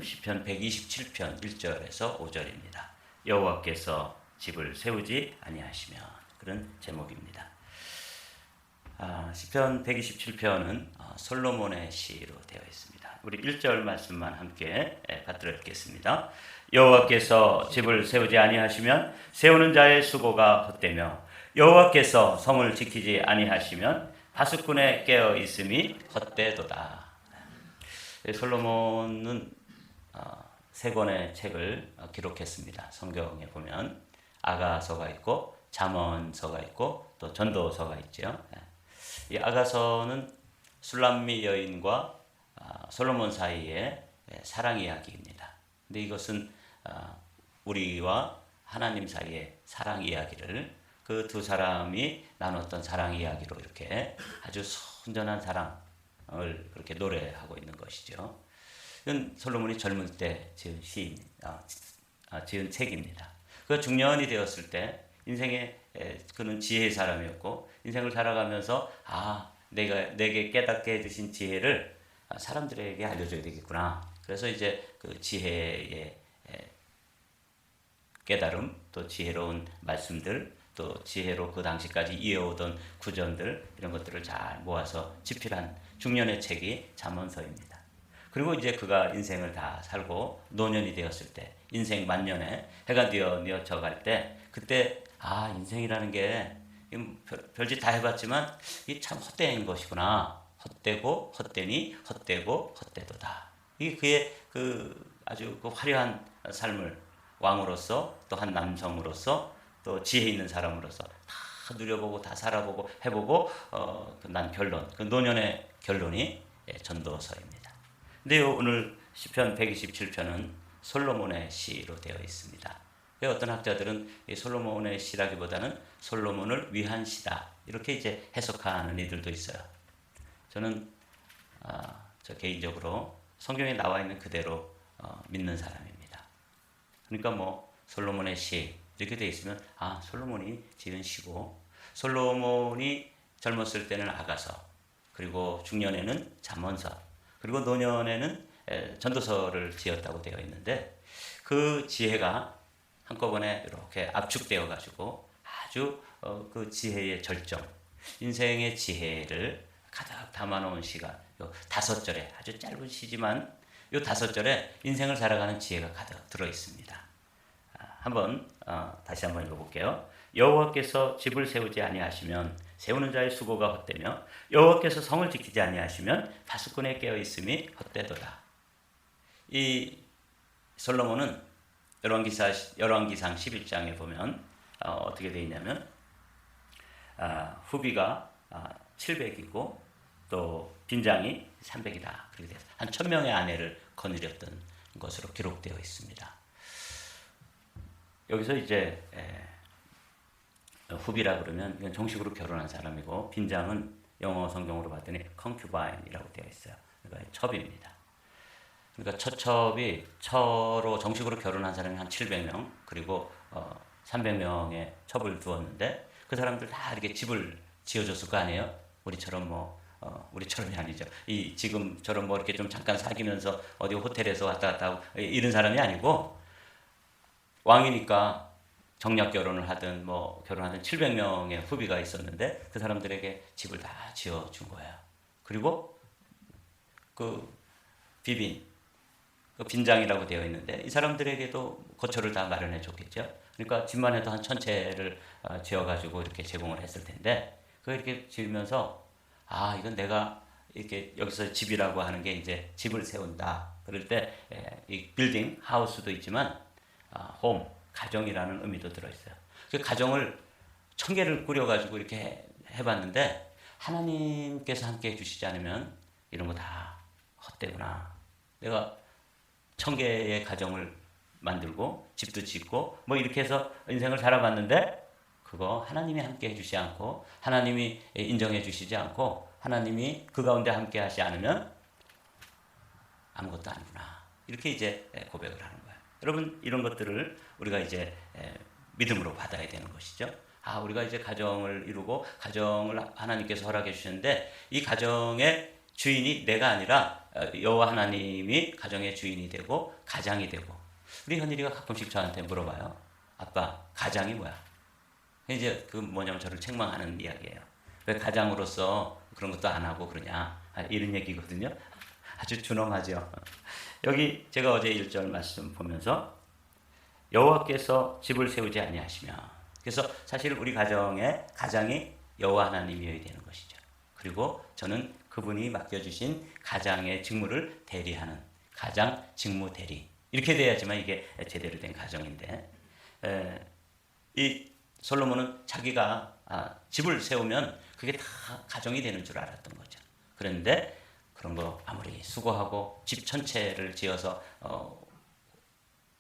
시편 127편 1절에서 5절입니다. 여호와께서 집을 세우지 아니하시면, 그런 제목입니다. 시편 127편은 솔로몬의 시로 되어 있습니다. 우리 1절 말씀만 함께 받들어 읽겠습니다. 여호와께서 집을 세우지 아니하시면 세우는 자의 수고가 헛되며 여호와께서 성을 지키지 아니하시면 파수꾼의 깨어 있음이 헛되도다. 솔로몬은 세 권의 책을 기록했습니다. 성경에 보면 아가서가 있고 잠언서가 있고 또 전도서가 있죠. 이 아가서는 술람미 여인과 솔로몬 사이의 사랑 이야기입니다. 근데 이것은 우리와 하나님 사이의 사랑 이야기를 그 두 사람이 나눴던 사랑 이야기로 이렇게 아주 순전한 사랑을 그렇게 노래하고 있는 것이죠. 이건 솔로몬이 젊을 때 지은 지은 책입니다. 그 중년이 되었을 때 인생에 그는 지혜의 사람이었고 인생을 살아가면서 내게 깨닫게 해주신 지혜를 사람들에게 알려줘야 되겠구나. 그래서 이제 그 지혜의 깨달음, 또 지혜로운 말씀들, 또 지혜로 그 당시까지 이어오던 구전들, 이런 것들을 잘 모아서 집필한 중년의 책이 잠언서입니다. 그리고 이제 그가 인생을 다 살고 노년이 되었을 때, 인생 만년에 해가 뉘어져 갈 때, 그때 인생이라는 게 별짓 다 해봤지만 이 참 헛된 것이구나. 헛되고 헛되니 헛되고 헛되도다. 이게 그의 아주 화려한 삶을 왕으로서, 또 한 남성으로서, 또 지혜 있는 사람으로서 다 누려보고 다 살아보고 해보고 난 결론, 그 노년의 결론이 전도서입니다. 근데 오늘 시편 127편은 솔로몬의 시로 되어 있습니다. 어떤 학자들은 이 솔로몬의 시라기보다는 솔로몬을 위한 시다, 이렇게 이제 해석하는 이들도 있어요. 저는 저 개인적으로 성경에 나와 있는 그대로 믿는 사람입니다. 그러니까 솔로몬의 시 이렇게 되어 있으면 솔로몬이 지은 시고, 솔로몬이 젊었을 때는 아가서, 그리고 중년에는 잠언서, 그리고 노년에는 전도서를 지었다고 되어 있는데, 그 지혜가 한꺼번에 이렇게 압축되어 가지고 아주 그 지혜의 절정, 인생의 지혜를 가득 담아놓은 시가 요 5절에, 아주 짧은 시지만 요 5절에 인생을 살아가는 지혜가 가득 들어 있습니다. 다시 한번 읽어볼게요. 여호와께서 집을 세우지 아니하시면 세우는 자의 수고가 헛되며 여호와께서 성을 지키지 아니하시면 파수꾼의 깨어 있음이 헛되도다. 이 솔로몬은 열왕기상 11장에 보면 어떻게 되어 있냐면 후비가 700이고 또 빈장이 300이다. 그렇게 돼서 한 1000명의 아내를 거느렸던 것으로 기록되어 있습니다. 여기서 이제 후비라 그러면 이건 정식으로 결혼한 사람이고, 빈장은 영어 성경으로 봤더니 concubinei라고 되어 있어요. 그러니까 첩입니다. 그러니까 처첩이 처로 정식으로 결혼한 사람이 한 700명, 그리고 300명의 첩을 두었는데 그 사람들 다 이렇게 집을 지어줬을 거 아니에요? 우리처럼이 아니죠. 지금처럼 이렇게 좀 잠깐 사귀면서 어디 호텔에서 왔다 갔다 하고 이런 사람이 아니고, 왕이니까 정략 결혼을 하든 결혼하든 700명의 후비가 있었는데 그 사람들에게 집을 다 지어준 거예요. 그리고 그 빈장이라고 되어 있는데 이 사람들에게도 거처를 다 마련해 줬겠죠. 그러니까 집만 해도 한 1000채를 지어가지고 이렇게 제공을 했을 텐데, 그걸 이렇게 지으면서 이건 내가 이렇게 여기서 집이라고 하는 게 이제 집을 세운다. 그럴 때 이 빌딩, 하우스도 있지만 홈, 가정이라는 의미도 들어있어요. 그 가정을 1000개를 꾸려가지고 이렇게 해봤는데 하나님께서 함께 해주시지 않으면 이런 거 다 헛되구나. 내가 1000개의 가정을 만들고 집도 짓고 이렇게 해서 인생을 살아봤는데 그거 하나님이 함께 해주시지 않고, 하나님이 인정해 주시지 않고, 하나님이 그 가운데 함께 하지 않으면 아무것도 아니구나. 이렇게 이제 고백을 하는 거예요. 여러분, 이런 것들을 우리가 이제 믿음으로 받아야 되는 것이죠. 우리가 이제 가정을 이루고 가정을 하나님께서 허락해 주셨는데 이 가정의 주인이 내가 아니라 여호와 하나님이 가정의 주인이 되고 가장이 되고 우리 현일이가 가끔씩 저한테 물어봐요. 아빠 가장이 뭐야? 이제 그 뭐냐면 저를 책망하는 이야기예요. 왜 가장으로서 그런 것도 안 하고 그러냐 이런 얘기거든요. 아주 준엄하죠. 여기 제가 어제 1절 말씀 보면서 여호와께서 집을 세우지 아니하시며 그래서 사실 우리 가정의 가장이 여호와 하나님이어야 되는 것이죠. 그리고 저는 그분이 맡겨주신 가장의 직무를 대리하는 가장 직무 대리 이렇게 돼야지만 이게 제대로 된 가정인데 이 솔로몬은 자기가 집을 세우면 그게 다 가정이 되는 줄 알았던 거죠. 그런데 그런 거 아무리 수고하고 집 전체를 지어서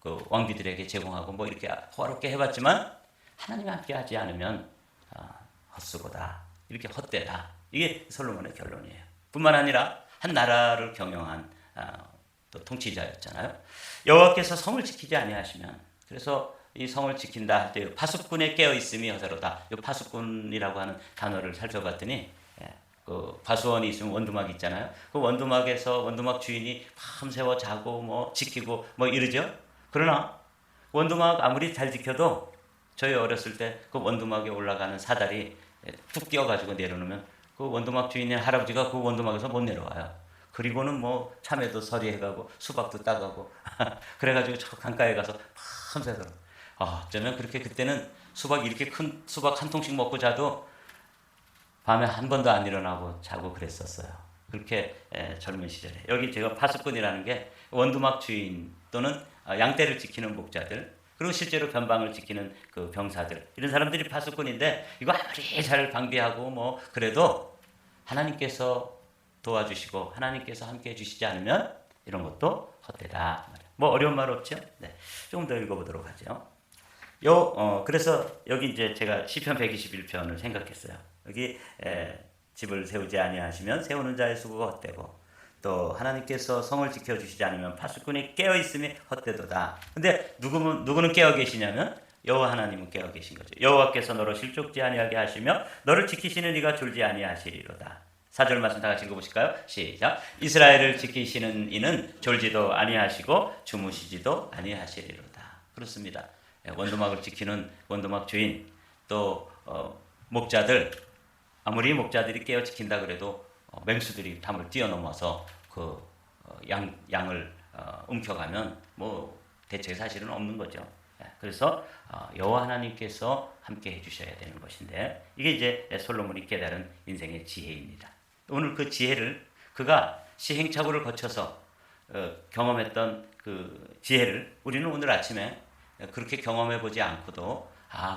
그 왕비들에게 제공하고 뭐 이렇게 호화롭게 해봤지만 하나님이 함께하지 않으면 헛수고다 이렇게 헛되다 이게 솔로몬의 결론이에요. 뿐만 아니라 한 나라를 경영한 또 통치자였잖아요. 여호와께서 성을 지키지 아니하시면 그래서 이 성을 지킨다 할 때 파수꾼에 깨어 있음이 허사로다. 이 파수꾼이라고 하는 단어를 살펴봤더니 그 과수원이 있으면 원두막 있잖아요. 그 원두막에서 원두막 주인이 밤새워 자고 뭐 지키고 뭐 이러죠. 그러나 원두막 아무리 잘 지켜도 저희 어렸을 때 그 원두막에 올라가는 사다리 툭 끼어가지고 내려놓으면 그 원두막 주인의 할아버지가 그 원두막에서 못 내려와요. 그리고는 뭐 참외도 서리해가고 수박도 따가고 그래가지고 저 강가에 가서 밤새서 어쩌면 그렇게 그때는 수박 이렇게 큰 수박 한 통씩 먹고 자도 밤에 한 번도 안 일어나고 자고 그랬었어요. 그렇게 젊은 시절에 여기 제가 파수꾼이라는 게 원두막 주인 또는 양떼를 지키는 목자들 그리고 실제로 변방을 지키는 그 병사들 이런 사람들이 파수꾼인데 이거 아무리 잘 방비하고 뭐 그래도 하나님께서 도와주시고 하나님께서 함께해 주시지 않으면 이런 것도 헛되다. 뭐 어려운 말 없죠? 네, 조금 더 읽어보도록 하죠. 그래서 여기 이제 제가 시편 121편을 생각했어요. 여기 집을 세우지 아니하시면 세우는 자의 수고가 헛되고 또 하나님께서 성을 지켜주시지 않으면 파수꾼이 깨어 있음이 헛되도다. 근데 누구는 깨어 계시냐면 여호와 하나님은 깨어 계신 거죠. 여호와께서 너를 실족지 아니하게 하시며 너를 지키시는 이가 졸지 아니하시리로다. 4절 말씀 다 같이 읽어보실까요? 시작. 이스라엘을 지키시는 이는 졸지도 아니하시고 주무시지도 아니하시리로다. 그렇습니다. 원두막을 지키는 원두막 주인 또 목자들 아무리 목자들이 깨어 지킨다 그래도 맹수들이 담을 뛰어넘어서 그 양을 움켜가면 뭐 대책 사실은 없는 거죠. 그래서 여호와 하나님께서 함께 해주셔야 되는 것인데 이게 이제 솔로몬이 깨달은 인생의 지혜입니다. 오늘 그 지혜를 그가 시행착오를 거쳐서 경험했던 그 지혜를 우리는 오늘 아침에 그렇게 경험해 보지 않고도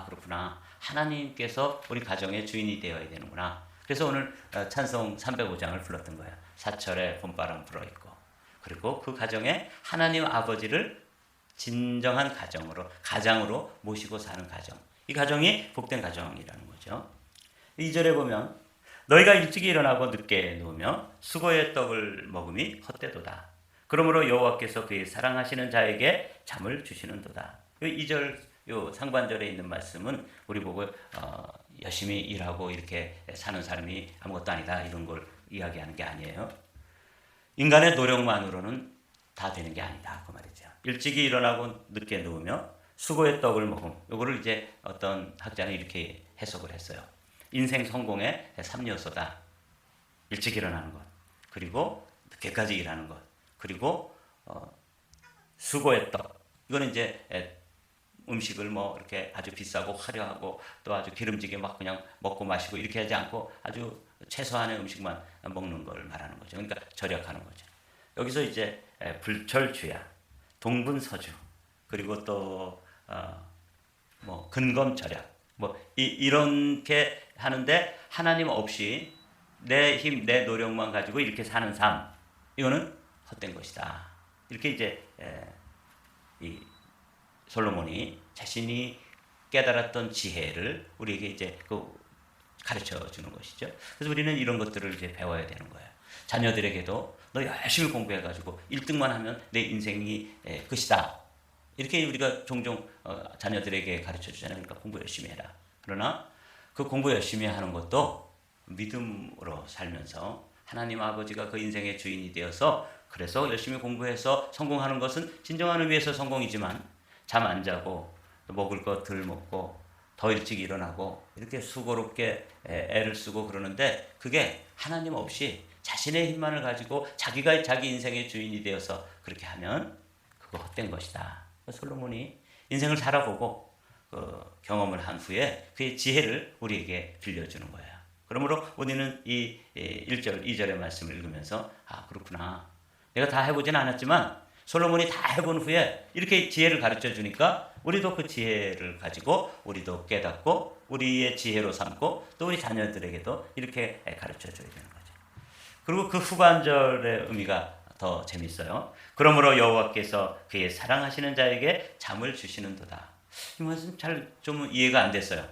그렇구나 하나님께서 우리 가정의 주인이 되어야 되는구나. 그래서 오늘 찬송 305장을 불렀던 거예요. 사철에 봄바람 불어있고 그리고 그 가정에 하나님 아버지를 진정한 가장으로 모시고 사는 가정. 이 가정이 복된 가정이라는 거죠. 2절에 보면 너희가 일찍 일어나고 늦게 누우며 수고의 떡을 먹음이 헛되도다. 그러므로 여호와께서 그의 사랑하시는 자에게 잠을 주시는도다. 2절 요 상반절에 있는 말씀은 우리 보고 열심히 일하고 이렇게 사는 사람이 아무것도 아니다 이런 걸 이야기하는 게 아니에요. 인간의 노력만으로는 다 되는 게 아니다 그 말이죠. 일찍이 일어나고 늦게 누우며 수고의 떡을 먹음. 요거를 이제 어떤 학자는 이렇게 해석을 했어요. 인생 성공의 3요소다. 일찍 일어나는 것, 그리고 늦게까지 일하는 것, 그리고 수고의 떡. 이거는 이제 음식을 뭐 이렇게 아주 비싸고 화려하고 또 아주 기름지게 막 그냥 먹고 마시고 이렇게 하지 않고 아주 최소한의 음식만 먹는 걸 말하는 거죠. 그러니까 절약하는 거죠. 여기서 이제 불철주야, 동분서주, 그리고 또 뭐 근검절약, 뭐 이렇게 하는데 하나님 없이 내 힘, 내 노력만 가지고 이렇게 사는 삶, 이거는 헛된 것이다. 이렇게 이제 이 솔로몬이 자신이 깨달았던 지혜를 우리에게 이제 가르쳐 주는 것이죠. 그래서 우리는 이런 것들을 이제 배워야 되는 거예요. 자녀들에게도 너 열심히 공부해가지고 1등만 하면 내 인생이 끝이다. 이렇게 우리가 종종 자녀들에게 가르쳐 주잖아요. 그러니까 공부 열심히 해라. 그러나 그 공부 열심히 하는 것도 믿음으로 살면서 하나님 아버지가 그 인생의 주인이 되어서 그래서 열심히 공부해서 성공하는 것은 진정한 의미에서 성공이지만 잠 안 자고 먹을 것 덜 먹고 더 일찍 일어나고 이렇게 수고롭게 애를 쓰고 그러는데 그게 하나님 없이 자신의 힘만을 가지고 자기가 자기 인생의 주인이 되어서 그렇게 하면 그거 헛된 것이다. 솔로몬이 인생을 살아보고 경험을 한 후에 그의 지혜를 우리에게 빌려주는 거예요. 그러므로 우리는 이 1절, 2절의 말씀을 읽으면서 아 그렇구나. 내가 다 해보진 않았지만 솔로몬이 다 해본 후에 이렇게 지혜를 가르쳐 주니까 우리도 그 지혜를 가지고 우리도 깨닫고 우리의 지혜로 삼고 또 우리 자녀들에게도 이렇게 가르쳐 줘야 되는 거죠. 그리고 그 후반절의 의미가 더 재밌어요. 그러므로 여호와께서 그의 사랑하시는 자에게 잠을 주시는도다. 이 말씀 잘 좀 이해가 안 됐어요.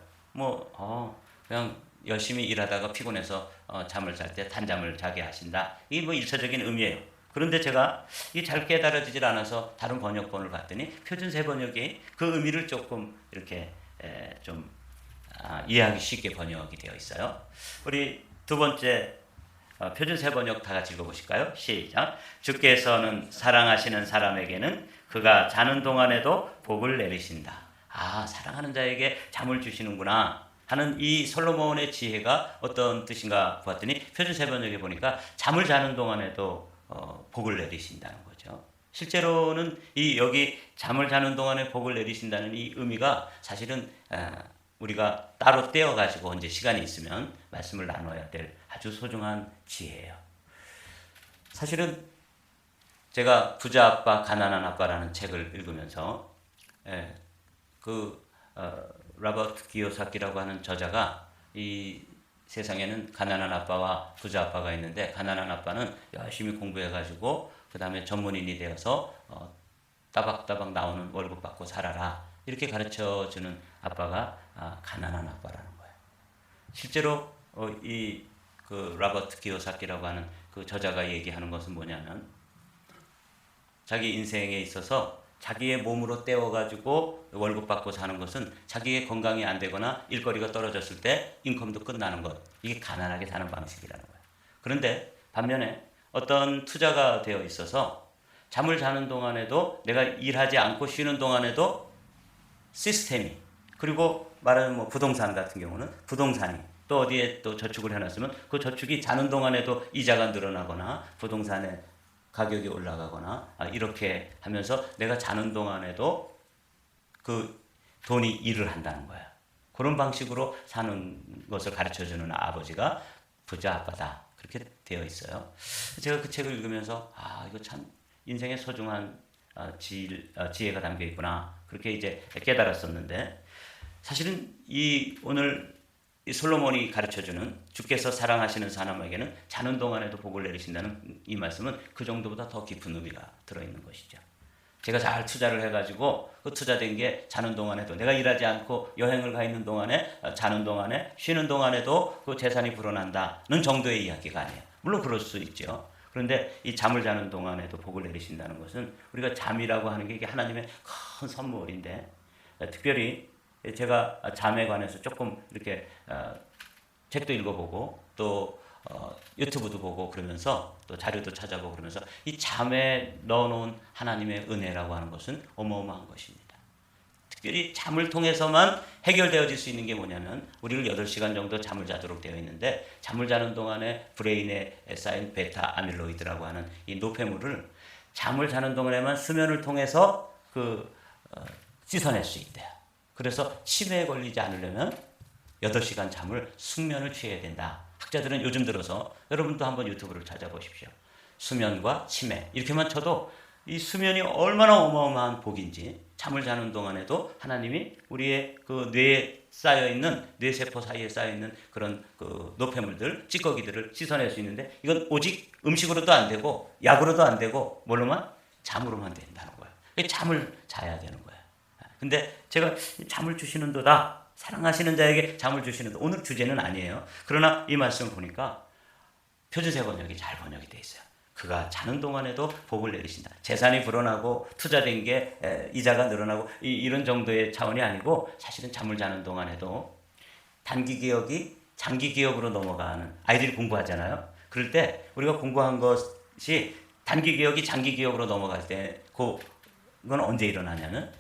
그냥 열심히 일하다가 피곤해서 잠을 잘 때 단잠을 자게 하신다. 이게 뭐 일차적인 의미예요. 그런데 제가 이게 잘 깨달아지질 않아서 다른 번역본을 봤더니 표준세 번역이 그 의미를 조금 이렇게 좀 이해하기 쉽게 번역이 되어 있어요. 우리 두 번째 표준세 번역 다 같이 읽어보실까요? 시작. 주께서는 사랑하시는 사람에게는 그가 자는 동안에도 복을 내리신다. 아, 사랑하는 자에게 잠을 주시는구나 하는 이 솔로몬의 지혜가 어떤 뜻인가 봤더니 표준세 번역에 보니까 잠을 자는 동안에도 복을 내리신다는 거죠. 실제로는 이 여기 잠을 자는 동안에 복을 내리신다는 이 의미가 사실은 우리가 따로 떼어가지고 언제 시간이 있으면 말씀을 나눠야 될 아주 소중한 지혜예요. 사실은 제가 부자 아빠, 가난한 아빠라는 책을 읽으면서 로버트 기요사키라고 하는 저자가 이 세상에는 가난한 아빠와 부자 아빠가 있는데 가난한 아빠는 열심히 공부해가지고 그 다음에 전문인이 되어서 따박따박 나오는 월급 받고 살아라 이렇게 가르쳐주는 아빠가 가난한 아빠라는 거예요. 실제로 이 그 로버트 기요사키라고 하는 그 저자가 얘기하는 것은 뭐냐면 자기 인생에 있어서 자기의 몸으로 떼어가지고 월급 받고 사는 것은 자기의 건강이 안 되거나 일거리가 떨어졌을 때 인컴도 끝나는 것. 이게 가난하게 사는 방식이라는 거예요. 그런데 반면에 어떤 투자가 되어 있어서 잠을 자는 동안에도 내가 일하지 않고 쉬는 동안에도 시스템이 그리고 말하는 뭐 부동산 같은 경우는 부동산이 또 어디에 또 저축을 해놨으면 그 저축이 자는 동안에도 이자가 늘어나거나 부동산의 가격이 올라가거나 이렇게 하면서 내가 자는 동안에도 그 돈이 일을 한다는 거야. 그런 방식으로 사는 것을 가르쳐주는 아버지가 부자 아빠다. 그렇게 되어 있어요. 제가 그 책을 읽으면서 이거 참 인생의 소중한 지혜가 담겨 있구나. 그렇게 이제 깨달았었는데 사실은 오늘 이 솔로몬이 가르쳐주는 주께서 사랑하시는 사람에게는 자는 동안에도 복을 내리신다는 이 말씀은 그 정도보다 더 깊은 의미가 들어있는 것이죠. 제가 잘 투자를 해가지고 그 투자된 게 자는 동안에도 내가 일하지 않고 여행을 가 있는 동안에 자는 동안에 쉬는 동안에도 그 재산이 불어난다는 정도의 이야기가 아니에요. 물론 그럴 수 있죠. 그런데 이 잠을 자는 동안에도 복을 내리신다는 것은 우리가 잠이라고 하는 게 이게 하나님의 큰 선물인데 특별히 제가 잠에 관해서 조금 이렇게 책도 읽어보고 또 유튜브도 보고 그러면서 또 자료도 찾아보고 그러면서 이 잠에 넣어놓은 하나님의 은혜라고 하는 것은 어마어마한 것입니다. 특별히 잠을 통해서만 해결되어질 수 있는 게 뭐냐면 우리를 8시간 정도 잠을 자도록 되어 있는데 잠을 자는 동안에 브레인에 쌓인 베타 아밀로이드라고 하는 이 노폐물을 잠을 자는 동안에만 수면을 통해서 씻어낼 수 있대요. 그래서 치매에 걸리지 않으려면 8시간 잠을 숙면을 취해야 된다. 학자들은 요즘 들어서 여러분도 한번 유튜브를 찾아보십시오. 수면과 치매 이렇게만 쳐도 이 수면이 얼마나 어마어마한 복인지 잠을 자는 동안에도 하나님이 우리의 그 뇌에 쌓여있는 뇌세포 사이에 쌓여있는 그런 그 노폐물들 찌꺼기들을 씻어낼 수 있는데 이건 오직 음식으로도 안 되고 약으로도 안 되고 뭘로만? 잠으로만 된다는 거예요. 잠을 자야 되는 거예요. 근데 제가 잠을 주시는도다. 사랑하시는 자에게 잠을 주시는도. 오늘 주제는 아니에요. 그러나 이 말씀을 보니까 표준세 번역이 잘 번역이 되어 있어요. 그가 자는 동안에도 복을 내리신다. 재산이 불어나고 투자된 게 이자가 늘어나고 이런 정도의 차원이 아니고 사실은 잠을 자는 동안에도 단기 기억이 장기 기억으로 넘어가는 아이들이 공부하잖아요. 그럴 때 우리가 공부한 것이 단기 기억이 장기 기억으로 넘어갈 때 그건 언제 일어나냐면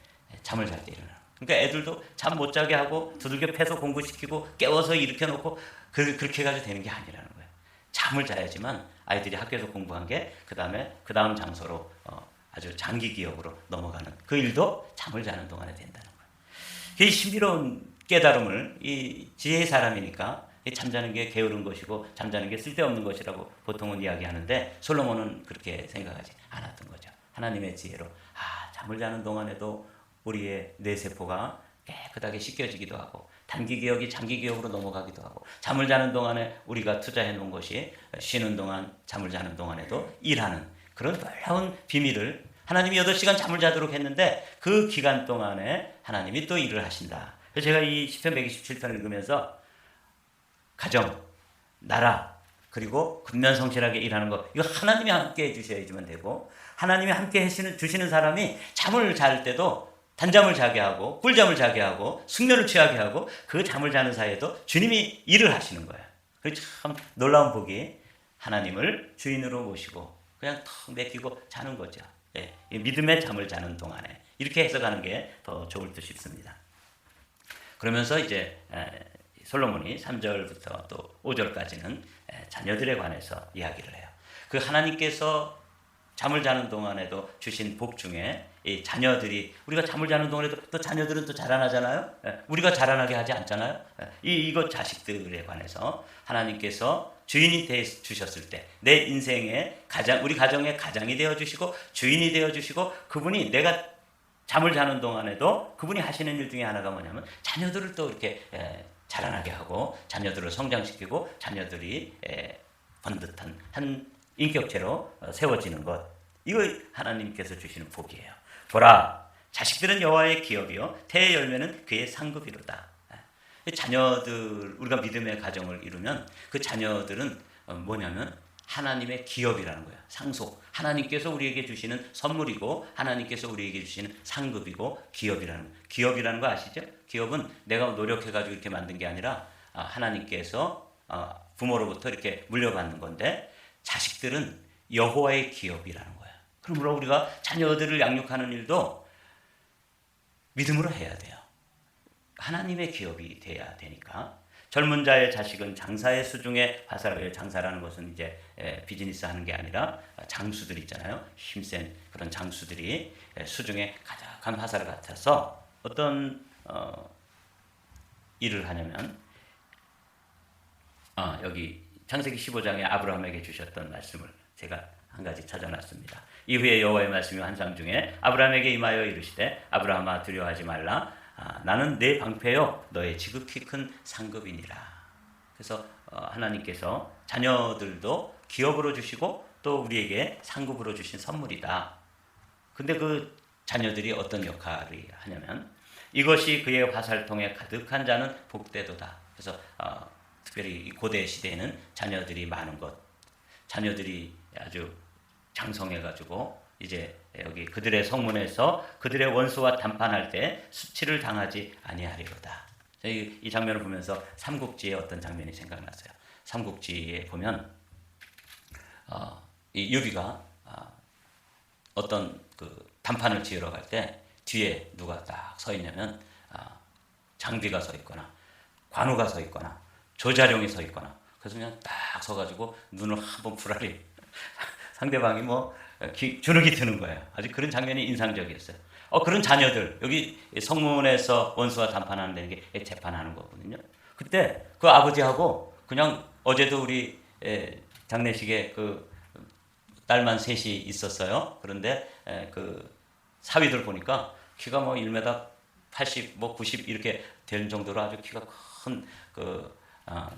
잠을 잘 때 일어나. 그러니까 애들도 잠 못 자게 하고 두들겨 패서 공부시키고 깨워서 일으켜 놓고 그렇게 해가지고 되는 게 아니라는 거예요. 잠을 자야지만 아이들이 학교에서 공부한 게 그 다음 장소로 아주 장기 기억으로 넘어가는 그 일도 잠을 자는 동안에 된다는 거예요. 이 신비로운 깨달음을 이 지혜의 사람이니까 잠자는 게 게으른 것이고 잠자는 게 쓸데없는 것이라고 보통은 이야기하는데 솔로몬은 그렇게 생각하지 않았던 거죠. 하나님의 지혜로 잠을 자는 동안에도 우리의 뇌세포가 깨끗하게 씻겨지기도 하고 단기 기억이 장기 기억으로 넘어가기도 하고 잠을 자는 동안에 우리가 투자해 놓은 것이 쉬는 동안 잠을 자는 동안에도 일하는 그런 놀라운 비밀을 하나님이 8시간 잠을 자도록 했는데 그 기간 동안에 하나님이 또 일을 하신다. 그래서 제가 이 시편 127편을 읽으면서 가정, 나라 그리고 근면성실하게 일하는 것 이거 하나님이 함께 해주셔야지만 되고 하나님이 함께 주시는 사람이 잠을 잘 때도 단잠을 자게 하고 꿀잠을 자게 하고 숙면을 취하게 하고 그 잠을 자는 사이에도 주님이 일을 하시는 거예요. 그래서 참 놀라운 복이 하나님을 주인으로 모시고 그냥 턱 맡기고 자는 거죠. 예, 믿음의 잠을 자는 동안에 이렇게 해석하는 게 더 좋을 듯 싶습니다. 그러면서 이제 솔로몬이 3절부터 또 5절까지는 자녀들에 관해서 이야기를 해요. 그 하나님께서 잠을 자는 동안에도 주신 복 중에 이 자녀들이 우리가 잠을 자는 동안에도 또 자녀들은 또 자라나잖아요. 우리가 자라나게 하지 않잖아요. 이거 자식들에 관해서 하나님께서 주인이 되어 주셨을 때 내 인생의 우리 가정의 가장이 되어 주시고 주인이 되어 주시고 그분이 내가 잠을 자는 동안에도 그분이 하시는 일 중에 하나가 뭐냐면 자녀들을 또 이렇게 자라나게 하고 자녀들을 성장시키고 자녀들이 번듯한 한 인격체로 세워지는 것. 이거 하나님께서 주시는 복이에요. 보라, 자식들은 여호와의 기업이요 태의 열매는 그의 상급이로다. 자녀들 우리가 믿음의 가정을 이루면 그 자녀들은 뭐냐면 하나님의 기업이라는 거예요. 상속. 하나님께서 우리에게 주시는 선물이고 하나님께서 우리에게 주시는 상급이고 기업이라는 거 아시죠? 기업은 내가 노력해가지고 이렇게 만든 게 아니라 하나님께서 부모로부터 이렇게 물려받는 건데 자식들은 여호와의 기업이라는 거예요. 그러므로 우리가 자녀들을 양육하는 일도 믿음으로 해야 돼요. 하나님의 기업이 돼야 되니까. 젊은 자의 자식은 장사의 수중에 화살을 장사라는 것은 이제 비즈니스 하는 게 아니라 장수들 있잖아요. 힘센 그런 장수들이 수중에 가득한 화살 같아서 어떤 일을 하냐면 여기 창세기 15장에 아브라함에게 주셨던 말씀을 제가 한 가지 찾아놨습니다. 이후에 여호와의 말씀이 환상 중에 아브라함에게 임하여 이르시되 아브라함아 두려워하지 말라. 나는 내 방패요 너의 지극히 큰 상급이니라. 그래서 하나님께서 자녀들도 기업으로 주시고 또 우리에게 상급으로 주신 선물이다. 근데 그 자녀들이 어떤 역할을 하냐면 이것이 그의 화살통에 가득한 자는 복되도다. 그래서 특별히 고대 시대에는 자녀들이 많은 것, 자녀들이 아주 장성해가지고 이제 여기 그들의 성문에서 그들의 원수와 담판할 때 수치를 당하지 아니하리로다. 이 장면을 보면서 삼국지의 어떤 장면이 생각났어요. 삼국지에 보면 이 유비가 어떤 그 담판을 지으러 갈 때 뒤에 누가 딱 서 있냐면 장비가 서 있거나 관우가 서 있거나 조자룡이 서 있거나 그래서 그냥 딱 서가지고 눈을 한번 부라리 상대방이 뭐 주눅이 드는 거예요. 아주 그런 장면이 인상적이었어요. 그런 자녀들 여기 성문에서 원수와 담판하는 게 재판하는 거거든요. 그때 그 아버지하고 그냥 어제도 우리 장례식에 그 딸만 셋이 있었어요. 그런데 그 사위들 보니까 키가 뭐 1m 80, 뭐 90 이렇게 되는 정도로 아주 키가 큰 그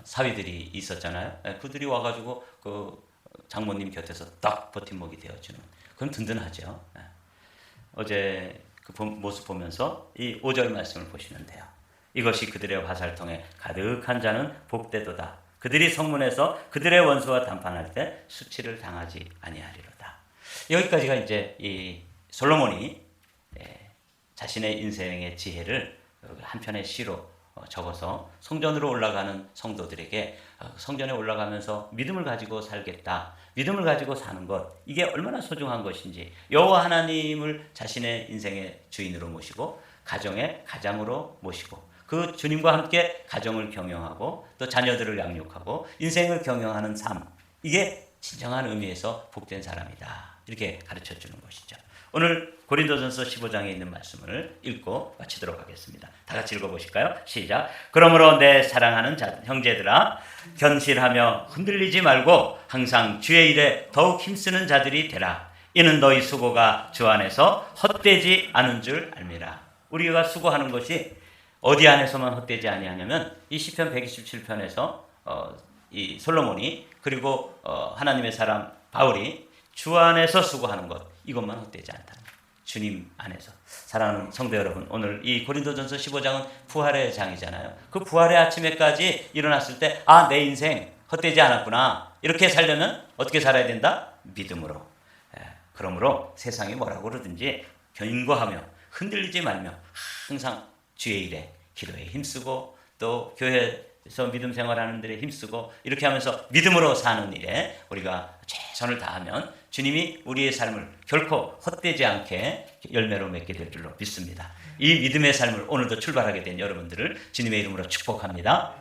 사위들이 있었잖아요. 그들이 와가지고 그 장모님 곁에서 딱 버팀목이 되어주는 그건 든든하죠. 어제 그 모습 보면서 이 5절 말씀을 보시면 돼요. 이것이 그들의 화살통에 가득한 자는 복되도다. 그들이 성문에서 그들의 원수와 담판할 때 수치를 당하지 아니하리로다. 여기까지가 이제 이 솔로몬이 자신의 인생의 지혜를 한 편의 시로 적어서 성전으로 올라가는 성도들에게 성전에 올라가면서 믿음을 가지고 살겠다. 믿음을 가지고 사는 것, 이게 얼마나 소중한 것인지, 여호와 하나님을 자신의 인생의 주인으로 모시고 가정의 가장으로 모시고 그 주님과 함께 가정을 경영하고 또 자녀들을 양육하고 인생을 경영하는 삶, 이게 진정한 의미에서 복된 사람이다. 이렇게 가르쳐 주는 것이죠. 오늘 고린도전서 15장에 있는 말씀을 읽고 마치도록 하겠습니다. 다 같이 읽어보실까요? 시작. 그러므로 내 사랑하는 형제들아, 견실하며 흔들리지 말고 항상 주의 일에 더욱 힘쓰는 자들이 되라. 이는 너희 수고가 주 안에서 헛되지 않은 줄 알미라. 우리가 수고하는 것이 어디 안에서만 헛되지 아니하냐면 이 시편 127편에서 이 솔로몬이 그리고 하나님의 사람 바울이 주 안에서 수고하는 것, 이것만 헛되지 않다는 거예요. 주님 안에서. 사랑하는 성도 여러분, 오늘 이 고린도전서 15장은 부활의 장이잖아요. 그 부활의 아침에까지 일어났을 때 내 인생 헛되지 않았구나. 이렇게 살려면 어떻게 살아야 된다? 믿음으로. 그러므로 세상이 뭐라고 그러든지 견고하며 흔들리지 말며 항상 주의 일에 기도에 힘쓰고 또 교회에서 믿음 생활하는 데에 힘쓰고 이렇게 하면서 믿음으로 사는 일에 우리가 최선을 다하면 주님이 우리의 삶을 결코 헛되지 않게 열매로 맺게 될 줄로 믿습니다. 이 믿음의 삶을 오늘도 출발하게 된 여러분들을 주님의 이름으로 축복합니다.